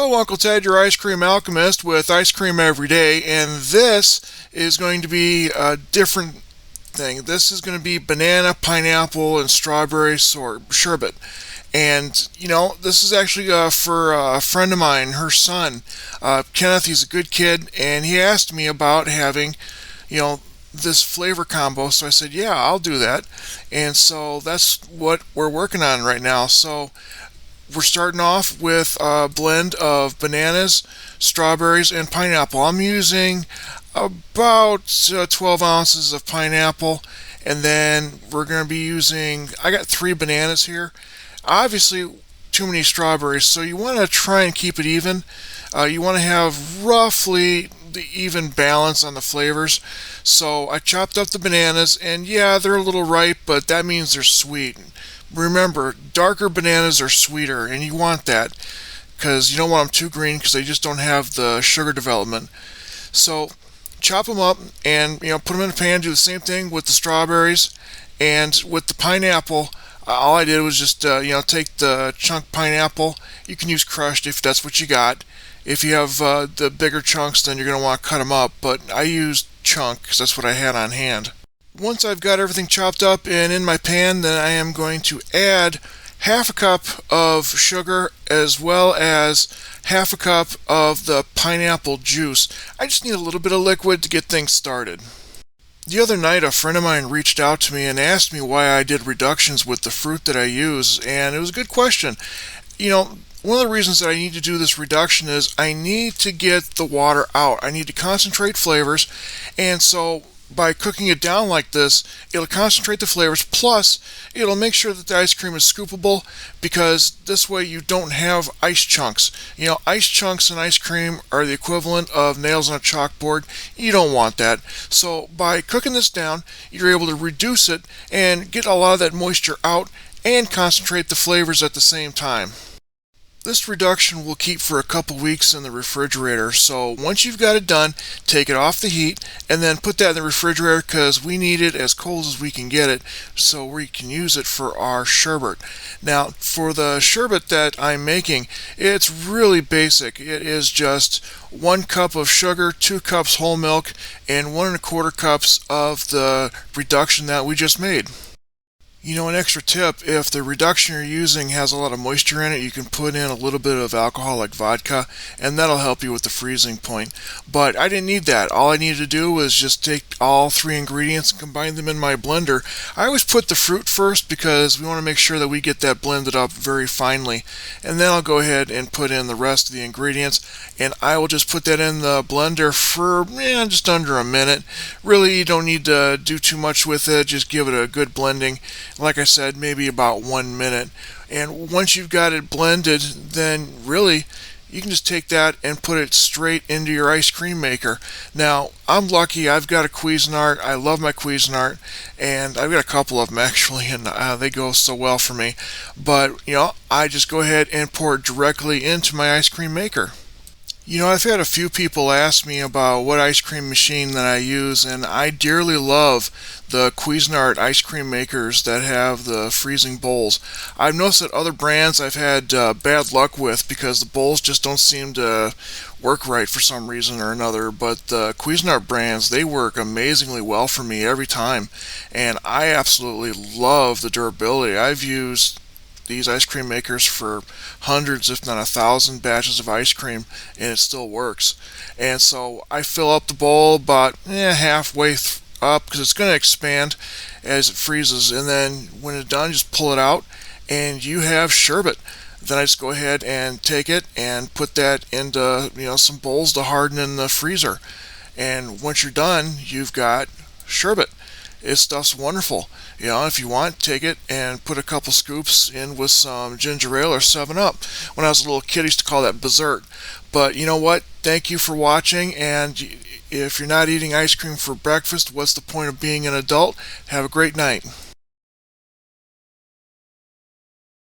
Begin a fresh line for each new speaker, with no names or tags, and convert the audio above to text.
Hello, Uncle Ted, your ice cream alchemist with ice cream every day, and this is going to be a different thing. This is going to be banana, pineapple, and strawberry sherbet. And, this is actually for a friend of mine, her son, Kenneth. He's a good kid, and he asked me about having, this flavor combo. So I said, yeah, I'll do that. And so that's what we're working on right now. So we're starting off with a blend of bananas, strawberries, and pineapple. I'm using about 12 ounces of pineapple, and then we're going to be using, I got 3 bananas here. Obviously, too many strawberries, so you want to try and keep it even. You want to have roughly the even balance on the flavors. So I chopped up the bananas, and yeah, they're a little ripe, but that means they're sweet. Remember, darker bananas are sweeter, and you want that because you don't want them too green because they just don't have the sugar development. So chop them up and put them in a pan. Do the same thing with the strawberries, and with the pineapple. All I did was just take the chunk pineapple. You can use crushed if that's what you got. If you have the bigger chunks, then you're going to want to cut them up. But I used chunk because that's what I had on hand. Once I've got everything chopped up and in my pan, then I am going to add half a cup of sugar as well as half a cup of the pineapple juice. I just need a little bit of liquid to get things started. The other night, a friend of mine reached out to me and asked me why I did reductions with the fruit that I use, and it was a good question. One of the reasons that I need to do this reduction is I need to get the water out. I need to concentrate flavors, and so by cooking it down like this, it'll concentrate the flavors, plus it'll make sure that the ice cream is scoopable, because this way you don't have ice chunks. Ice chunks in ice cream are the equivalent of nails on a chalkboard. You don't want that. So by cooking this down, you're able to reduce it and get a lot of that moisture out and concentrate the flavors at the same time. This reduction will keep for a couple weeks in the refrigerator, so once you've got it done, take it off the heat and then put that in the refrigerator because we need it as cold as we can get it so we can use it for our sherbet. Now, for the sherbet that I'm making, it's really basic. It is just 1 cup of sugar, 2 cups whole milk, and 1 1/4 cups of the reduction that we just made. An extra tip, if the reduction you're using has a lot of moisture in it, you can put in a little bit of alcoholic vodka, and that'll help you with the freezing point. But I didn't need that. All I needed to do was just take all 3 ingredients and combine them in my blender. I always put the fruit first because we want to make sure that we get that blended up very finely. And then I'll go ahead and put in the rest of the ingredients, and I will just put that in the blender for just under a minute. Really, you don't need to do too much with it. Just give it a good blending. Like I said, maybe about 1 minute. And once you've got it blended, then really you can just take that and put it straight into your ice cream maker. Now, I'm lucky. I've got a Cuisinart. I love my Cuisinart, and I've got a couple of them actually, and they go so well for me. But, I just go ahead and pour it directly into my ice cream maker. I've had a few people ask me about what ice cream machine that I use, and I dearly love the Cuisinart ice cream makers that have the freezing bowls. I've noticed that other brands I've had bad luck with because the bowls just don't seem to work right for some reason or another, but the Cuisinart brands, they work amazingly well for me every time, and I absolutely love the durability. I've used these ice cream makers for hundreds, if not 1,000 batches of ice cream, and it still works. And so I fill up the bowl about halfway up because it's going to expand as it freezes, and then when it's done, just pull it out and you have sherbet. Then I just go ahead and take it and put that into some bowls to harden in the freezer, and once you're done, you've got sherbet. This stuff's wonderful. If you want, take it and put a couple scoops in with some ginger ale or 7-Up. When I was a little kid, I used to call that dessert. But you know what? Thank you for watching, and if you're not eating ice cream for breakfast, what's the point of being an adult? Have a great night.